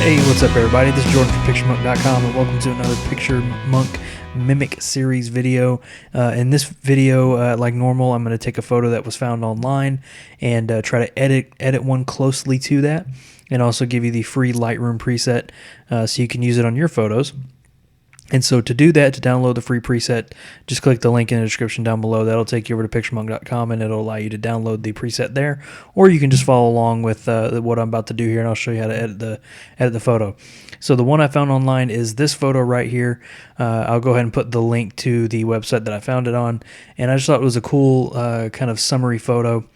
Hey, what's up everybody? This is Jordan from PictureMonk.com and welcome to another PictureMonk MiMiC series video. In this video, like normal, I'm going to take a photo that was found online and try to edit one closely to that, and also give you the free Lightroom preset so you can use it on your photos. And so to do that, to download the free preset, just click the link in the description down below. That'll take you over to PictureMonk.com and it'll allow you to download the preset there. Or you can just follow along with what I'm about to do here, and I'll show you how to edit the photo. So the one I found online is this photo right here. I'll go ahead and put the link to the website that I found it on. And I just thought it was a cool kind of summary photo.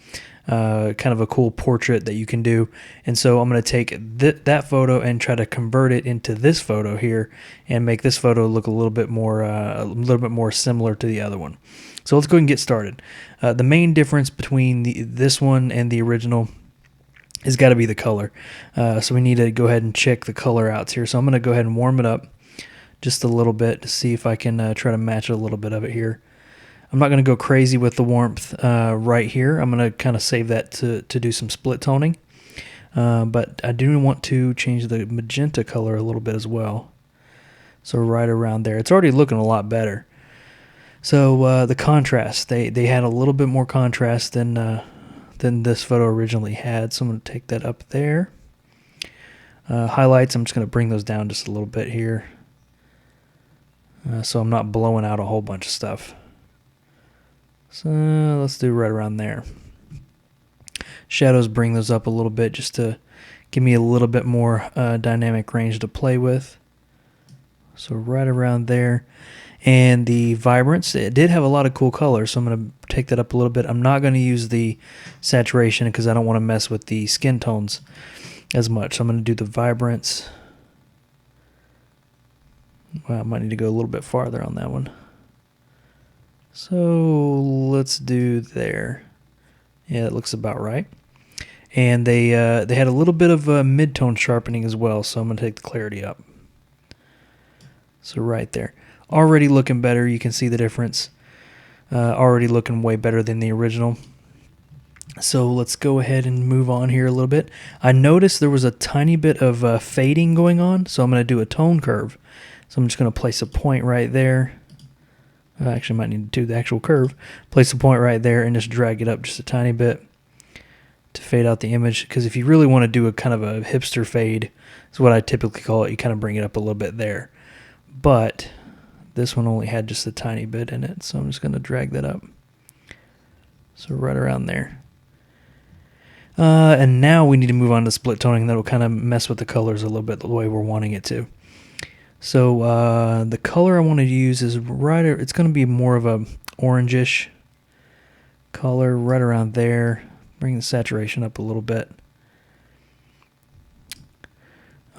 Kind of a cool portrait that you can do. And so I'm going to take that photo and try to convert it into this photo here and make this photo look a little bit more similar to the other one. So let's go ahead and get started. The main difference between this one and the original has got to be the color. So we need to go ahead and check the color outs here. So I'm going to go ahead and warm it up just a little bit to see if I can try to match a little bit of it here. I'm not going to go crazy with the warmth right here. I'm going to kind of save that to do some split toning. But I do want to change the magenta color a little bit as well. So right around there. It's already looking a lot better. So the contrast, they had a little bit more contrast than this photo originally had. So I'm going to take that up there. Highlights, I'm just going to bring those down just a little bit here. So I'm not blowing out a whole bunch of stuff. So let's do right around there. Shadows, bring those up a little bit just to give me a little bit more dynamic range to play with. So right around there. And the vibrance, it did have a lot of cool colors, so I'm going to take that up a little bit. I'm not going to use the saturation because I don't want to mess with the skin tones as much. So I'm going to do the vibrance. Well, I might need to go a little bit farther on that one. So let's do there. Yeah, it looks about right. And they had a little bit of mid-tone sharpening as well, so I'm going to take the clarity up. So right there. Already looking better. You can see the difference. Already looking way better than the original. So let's go ahead and move on here a little bit. I noticed there was a tiny bit of fading going on, so I'm going to do a tone curve. So I'm just going to place a point right there. I actually might need to do the actual curve. Place a point right there and just drag it up just a tiny bit to fade out the image. Because if you really want to do a kind of a hipster fade, is what I typically call it, you kind of bring it up a little bit there. But this one only had just a tiny bit in it, so I'm just going to drag that up. So right around there. And now we need to move on to split toning. That'll kind of mess with the colors a little bit the way we're wanting it to. So the color I want to use is it's going to be more of a orangish color right around there. Bring the saturation up a little bit.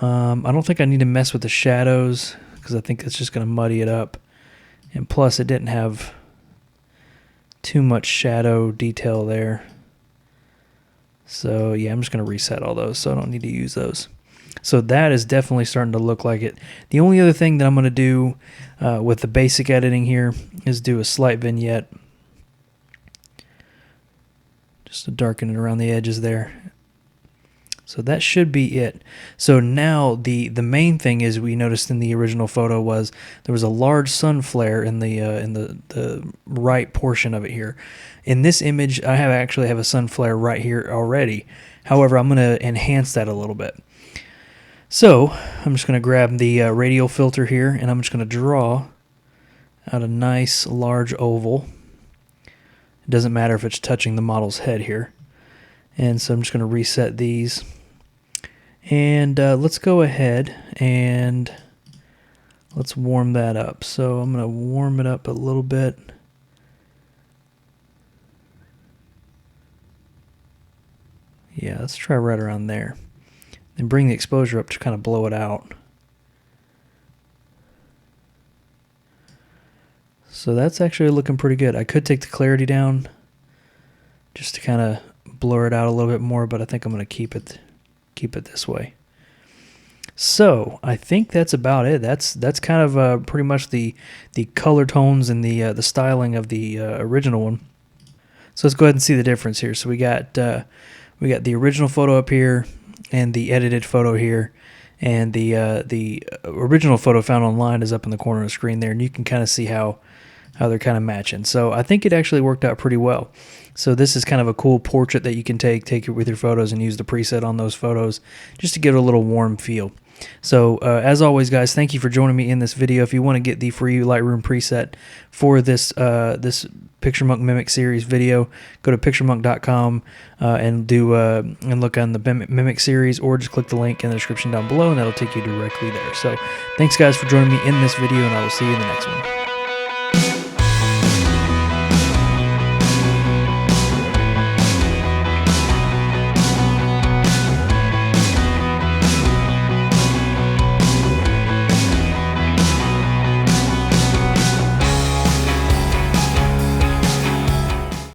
I don't think I need to mess with the shadows because I think it's just going to muddy it up. And plus it didn't have too much shadow detail there. So yeah, I'm just going to reset all those, so I don't need to use those. So that is definitely starting to look like it. The only other thing that I'm going to do with the basic editing here is do a slight vignette. Just to darken it around the edges there. So that should be it. So now the main thing is we noticed in the original photo was there was a large sun flare in the right portion of it here. In this image, I actually have a sun flare right here already. However, I'm going to enhance that a little bit. So I'm just going to grab the radial filter here, and I'm just going to draw out a nice large oval. It doesn't matter if it's touching the model's head here. And so I'm just going to reset these. And let's go ahead and let's warm that up. So I'm going to warm it up a little bit. Yeah, let's try right around there. And bring the exposure up to kind of blow it out. So that's actually looking pretty good. I could take the clarity down just to kind of blur it out a little bit more, but I think I'm going to keep it this way. So I think that's about it. That's kind of pretty much the color tones and the styling of the original one. So let's go ahead and see the difference here. So we got the original photo up here and the edited photo here, and the original photo found online is up in the corner of the screen there, and you can kind of see how they're kind of matching. So I think it actually worked out pretty well. So this is kind of a cool portrait that you can take it with your photos and use the preset on those photos just to give it a little warm feel. So as always, guys, thank you for joining me in this video. If you want to get the free Lightroom preset for this this PictureMonk MiMiC series video, go to PictureMonk.com and look on the MiMiC series, or just click the link in the description down below, and that'll take you directly there. So thanks, guys, for joining me in this video, and I will see you in the next one.